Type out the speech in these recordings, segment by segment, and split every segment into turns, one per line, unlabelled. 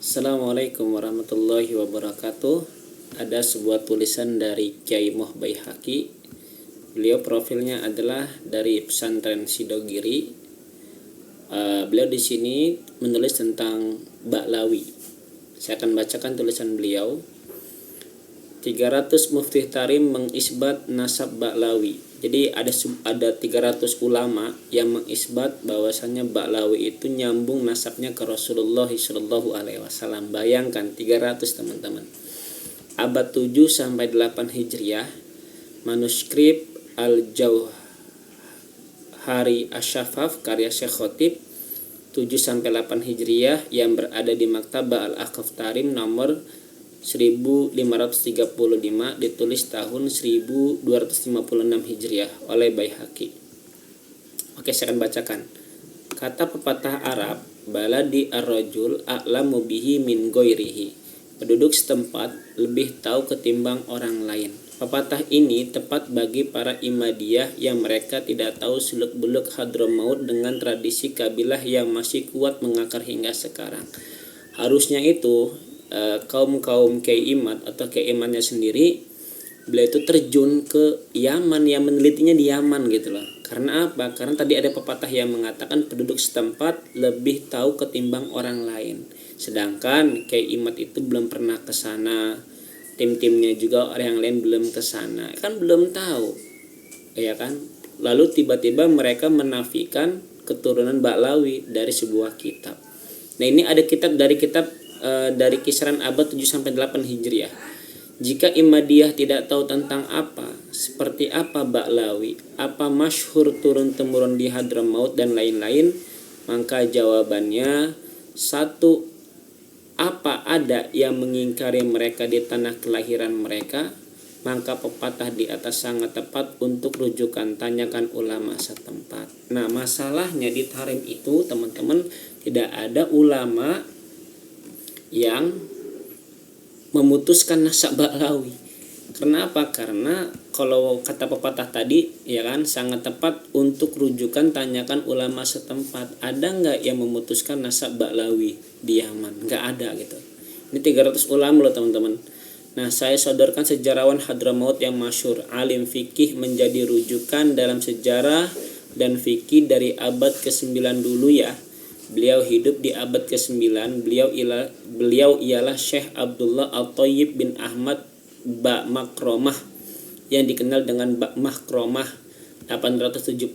Assalamualaikum warahmatullahi wabarakatuh. Ada sebuah tulisan dari Kyai Moh Baihaqi. Beliau profilnya adalah dari pesantren Sidogiri. Beliau di sini menulis tentang Ba'lawi. Saya akan bacakan tulisan beliau. 300 muftih tarim mengisbat nasab Ba'lawi. Jadi ada 300 ulama yang mengisbat bahwasanya Ba'lawi itu nyambung nasabnya ke Rasulullah SAW. Bayangkan 300 teman-teman. Abad 7 sampai 8 Hijriah, manuskrip Al-Jauhari Asyafaf karya Syekh Khotib 7 sampai 8 Hijriah yang berada di Maktabah Al-Ahqaf Tarim nomor 1535, ditulis tahun 1256 Hijriah oleh Baihaqi. Oke, saya akan bacakan. Kata pepatah Arab, baladi ar-rajul a'lamu bihi min ghairihi. Penduduk setempat lebih tahu ketimbang orang lain. Pepatah ini tepat bagi para Imadiyah yang mereka tidak tahu seluk-beluk Hadramaut dengan tradisi kabilah yang masih kuat mengakar hingga sekarang. Harusnya itu kaum Kiai Imad atau Kiai Imadnya sendiri, beliau itu terjun ke Yaman, yang menelitinya di Yaman gitu loh. Karena apa? Karena tadi ada pepatah yang mengatakan penduduk setempat lebih tahu ketimbang orang lain. Sedangkan Kiai Imad itu belum pernah ke sana, tim-timnya juga orang yang lain belum ke sana, kan belum tahu, ya kan? Lalu tiba-tiba mereka menafikan keturunan Ba'lawi dari sebuah kitab. Nah, ini ada kitab dari kisaran abad 7 sampai 8 Hijriah. Jika Imadiyah tidak tahu tentang seperti apa Ba'lawi, apa masyhur turun-temurun di Hadramaut dan lain-lain, maka jawabannya satu, apa ada yang mengingkari mereka di tanah kelahiran mereka, maka pepatah di atas sangat tepat untuk rujukan, tanyakan ulama setempat. Nah, masalahnya di Tarim itu teman-teman tidak ada ulama yang memutuskan nasab Ba'lawi. Kenapa? Karena kalau kata pepatah tadi, ya kan, sangat tepat untuk rujukan, tanyakan ulama setempat. Ada nggak yang memutuskan nasab Ba'lawi di Yaman? Nggak ada gitu. Ini 300 ulama loh teman-teman. Nah, saya sodorkan sejarawan Hadramaut yang masyhur, alim fikih, menjadi rujukan dalam sejarah dan fikih dari abad ke-9 dulu ya. Beliau hidup di abad ke-9. Beliau ialah Syekh Abdullah Al-Thayyib bin Ahmad Ba'makromah, yang dikenal dengan Ba'makromah, 870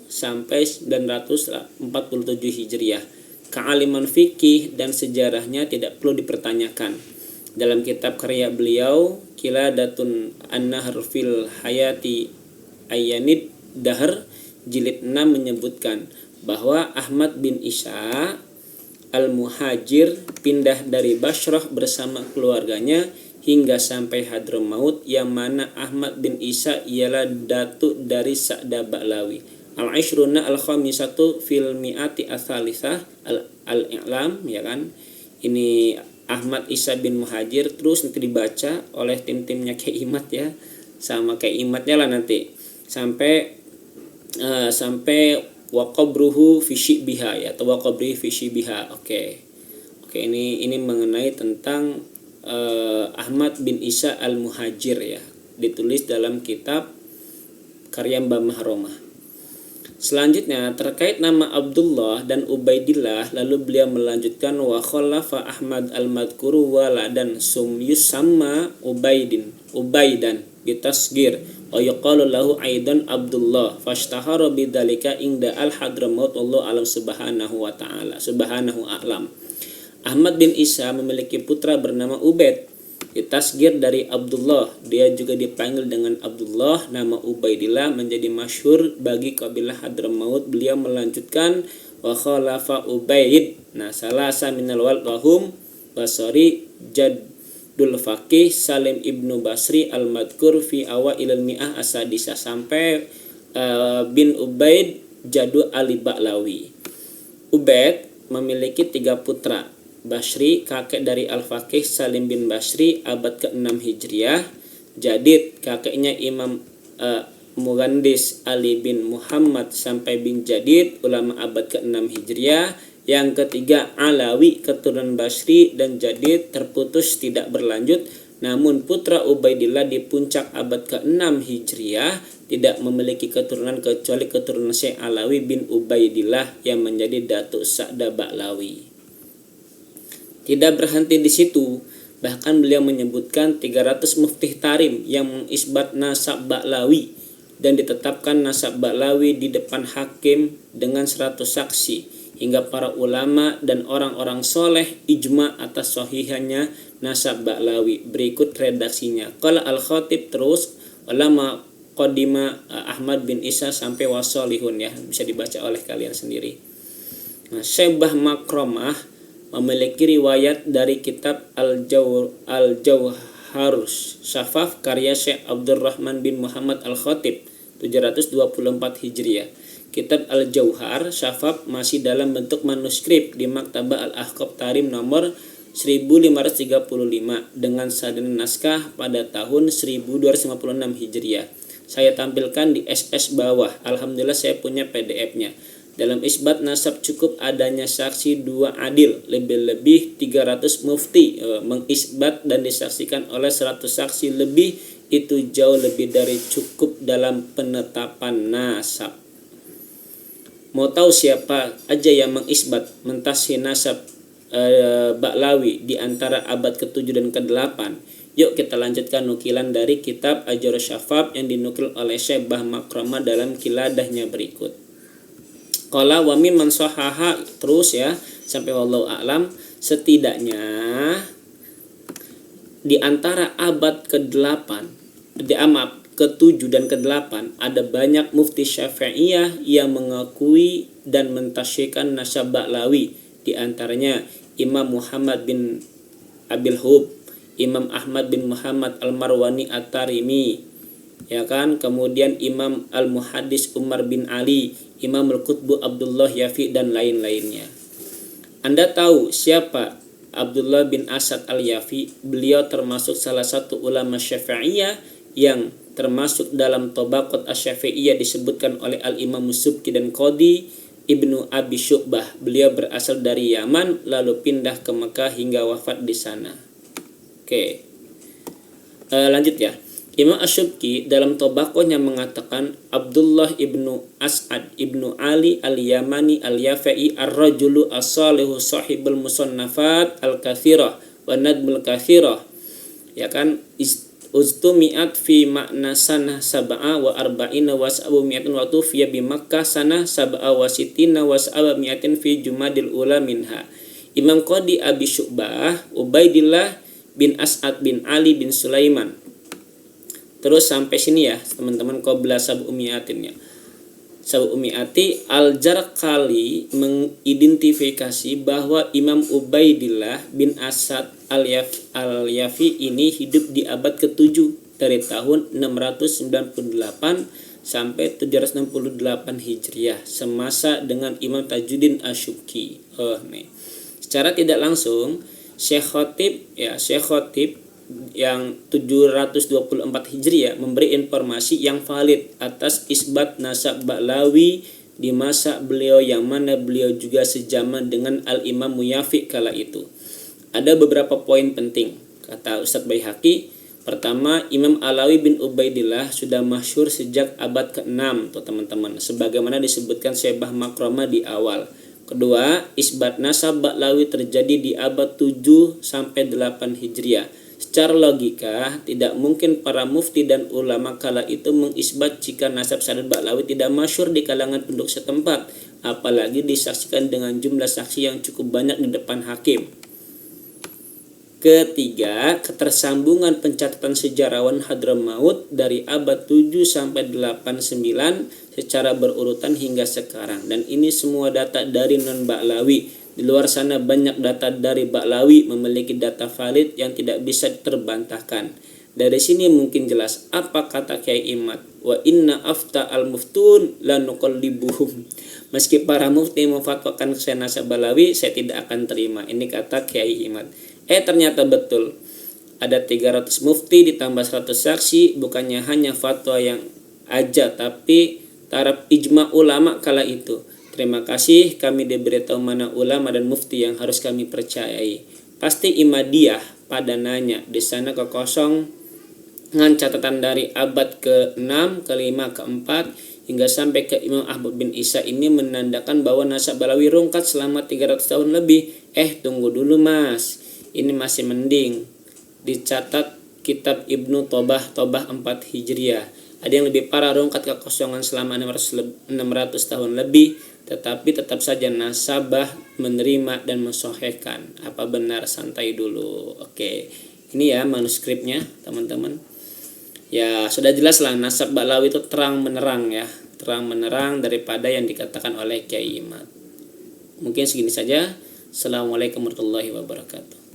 sampai 947 Hijriah. Kealiman fikih dan sejarahnya tidak perlu dipertanyakan. Dalam kitab karya beliau, Qiladatun An-Nahr fil Hayati Ayyanid Dahr, jilid 6 menyebutkan bahwa Ahmad bin Isa Al-Muhajir pindah dari Bashrah bersama keluarganya hingga sampai Hadramaut, yang mana Ahmad bin Isa ialah datuk dari Sa'da Ba'lawi. Al-Ishruna Al-Khamisatu fil Mi'ati Ats-Tsalitsah Al-I'lam, ya kan. Ini Ahmad Isa bin Muhajir, terus nanti dibaca oleh tim-timnya Kiai Imad ya, sama Kiai Imadnya lah nanti sampai wa qabruhu fi syibiha ya, atau wa qabri fi syibiha. Oke, ini mengenai tentang Ahmad bin Isa Al-Muhajir ya, ditulis dalam kitab karya Mbah Mahromah. Selanjutnya terkait nama Abdullah dan Ubaidillah, lalu beliau melanjutkan wa khalafa Ahmad al-madhkuru waladan yusamma Ubaidan bitasgir wa yuqalu lahu aidan Abdullah fashtahara bidzalika inda al-Hadramaut, Allah alam subhanahu wa ta'ala, subhanahu a'lam. Ahmad bin Isa memiliki putra bernama Ubaid, ditasgir dari Abdullah. Dia juga dipanggil dengan Abdullah. Nama Ubaidillah menjadi masyhur bagi kabilah Hadramaut. Beliau melanjutkan wa khalafa Ubaid, nah salasa minal walad wahum Basri Jaddul Faqih Salim ibnu Basri al-Madkur fi awailil mi'ah asadisa, sampai bin Ubaid Jadu Ali Ba'lawi. Ubaid memiliki 3 putra. Basri, kakek dari Al-Faqih Salim bin Basri, abad ke-6 Hijriah. Jadid, kakeknya Imam Mughandis Ali bin Muhammad sampai bin Jadid, ulama abad ke-6 Hijriah. Yang ketiga Alawi keturunan Basri dan Jadid terputus tidak berlanjut. Namun putra Ubaidillah di puncak abad ke-6 Hijriah tidak memiliki keturunan kecuali keturunan Syekh Alawi bin Ubaidillah yang menjadi Datuk Sa'da Ba'lawi. Tidak berhenti di situ, bahkan beliau menyebutkan 300 muftih tarim yang mengisbat nasab Ba'lawi dan ditetapkan nasab Ba'lawi di depan hakim dengan 100 saksi. Hingga para ulama dan orang-orang soleh ijma atas sahihannya nasab Ba'lawi. Berikut redaksinya. Qala al-Khatib terus ulama Qadima Ahmad bin Isa sampai wasolihun, ya, bisa dibaca oleh kalian sendiri. Nah, Syekh Makromah memiliki riwayat dari kitab Al-Jauharus Syafaf karya Syekh Abdurrahman bin Muhammad Al-Khatib 724 Hijriah. Kitab Al-Jauhar Syafaf masih dalam bentuk manuskrip di Maktabah Al-Ahqaf Tarim nomor 1535 dengan salinan naskah pada tahun 1256 Hijriah. Saya tampilkan di SS bawah. Alhamdulillah saya punya PDF-nya. Dalam isbat nasab cukup adanya saksi 2 adil, lebih-lebih 300 mufti mengisbat dan disaksikan oleh 100 saksi lebih, itu jauh lebih dari cukup dalam penetapan nasab. Mau tahu siapa aja yang mengisbat mentashih nasab Ba'lawi di antara abad ke-7 dan ke-8? Yuk kita lanjutkan nukilan dari kitab Al-Jauharus Syafaf yang dinukil oleh Syekh Makromah dalam kiladahnya berikut. Qala wa min man sahaha, terus ya sampai wallahu a'lam, setidaknya di antara abad ke-8 ke-7 dan ke-8 ada banyak mufti Syafi'iyah yang mengakui dan mentasyikan nasab Ba'lawi, di antaranya Imam Muhammad bin Abil Hub, Imam Ahmad bin Muhammad Al-Marwani At-Tarimi, ya kan, kemudian Imam Al-Muhaddis Umar bin Ali, Imam Al-Qutbu Abdullah Yafi dan lain-lainnya. Anda tahu siapa Abdullah bin Asad Al-Yafi? Beliau termasuk salah satu ulama Syafi'iyah yang termasuk dalam Tabaqat Asy-Syafi'iyah disebutkan oleh Al-Imam Subki dan Qadi Ibnu Abi Syu'bah. Beliau berasal dari Yaman lalu pindah ke Mekah hingga wafat di sana. Oke. Lanjut ya. Imam Asy-Syubki dalam Tabaqahnya mengatakan Abdullah ibnu As'ad ibnu Ali al-Yamani al-Yafi'i ar-rajulu as-salihu sahibul musannafat al-kathirah wa nadmul kathirah, ya kan, ustumi'at fi makna sanah sab'a wa arba'ina wa sab'u mi'atin wa tufiya bi Makkah sanah sab'a wa sitina wa sab'a mi'atin fi Jumadil ula minha. Imam Qadi Abi Syu'bah Ubaidillah bin As'ad bin Ali bin Sulaiman. Terus sampai sini ya teman-teman, qabla sab'u mi'atin ya. Sab'u mi'ati Al-Jarqali mengidentifikasi bahwa Imam Ubaidillah bin Asad Al-Yafi ini hidup di abad ke-7 dari tahun 698 sampai 768 Hijriah, semasa dengan Imam Tajuddin Asy-Syubki. Secara tidak langsung Syekh Khatib yang 724 Hijriah memberi informasi yang valid atas isbat nasab Ba'lawi di masa beliau, yang mana beliau juga sejaman dengan Al-Imam Muyafi kala itu. Ada beberapa poin penting, kata Ustadz Baihaqi. Pertama, Imam Alawi bin Ubaidillah sudah masyhur sejak abad ke-6 tuh teman-teman, sebagaimana disebutkan Syekh Makromah di awal. Kedua, isbat nasab Ba'lawi terjadi di abad 7 sampai 8 Hijriah. Secara logika, tidak mungkin para mufti dan ulama kala itu mengisbat jika nasab Sa'd Ba'lawi tidak masyhur di kalangan penduduk setempat, apalagi disaksikan dengan jumlah saksi yang cukup banyak di depan hakim. Ketiga, ketersambungan pencatatan sejarawan Hadramaut dari abad 7 sampai 89 secara berurutan hingga sekarang, dan ini semua data dari non Ba'lawi. Di luar sana banyak data dari Ba'lawi memiliki data valid yang tidak bisa terbantahkan. Dari sini mungkin jelas apa kata Kiai Imad, wa inna afta al-muftun la nuqallibuhum. Meski para mufti memfatwakan nasab Ba'lawi, saya tidak akan terima. Ini kata Kiai Imad. Ternyata betul. Ada 300 mufti ditambah 100 saksi, bukannya hanya fatwa yang aja, tapi taraf ijma ulama kala itu. Terima kasih, kami diberitahu mana ulama dan mufti yang harus kami percayai. Pasti Imadiyah pada nanya di sana kekosong dengan catatan dari abad ke-6, ke-5, ke-4 hingga sampai ke Imam Ahmad bin Isa ini menandakan bahwa nasab Balawi rungkat selama 300 tahun lebih. Tunggu dulu Mas. Ini masih mending. Dicatat kitab Ibnu Tobah 4 Hijriah. Ada yang lebih parah, rungkat kekosongan selama 600 tahun lebih, tetapi tetap saja nasabah menerima dan mensohhekan. Apa benar? Santai dulu. Oke, ini ya manuskripnya teman-teman. Ya sudah jelas lah, nasab Ba'lawi itu terang menerang ya, terang menerang daripada yang dikatakan oleh Kiai Imad. Mungkin segini saja. Assalamualaikum warahmatullahi wabarakatuh.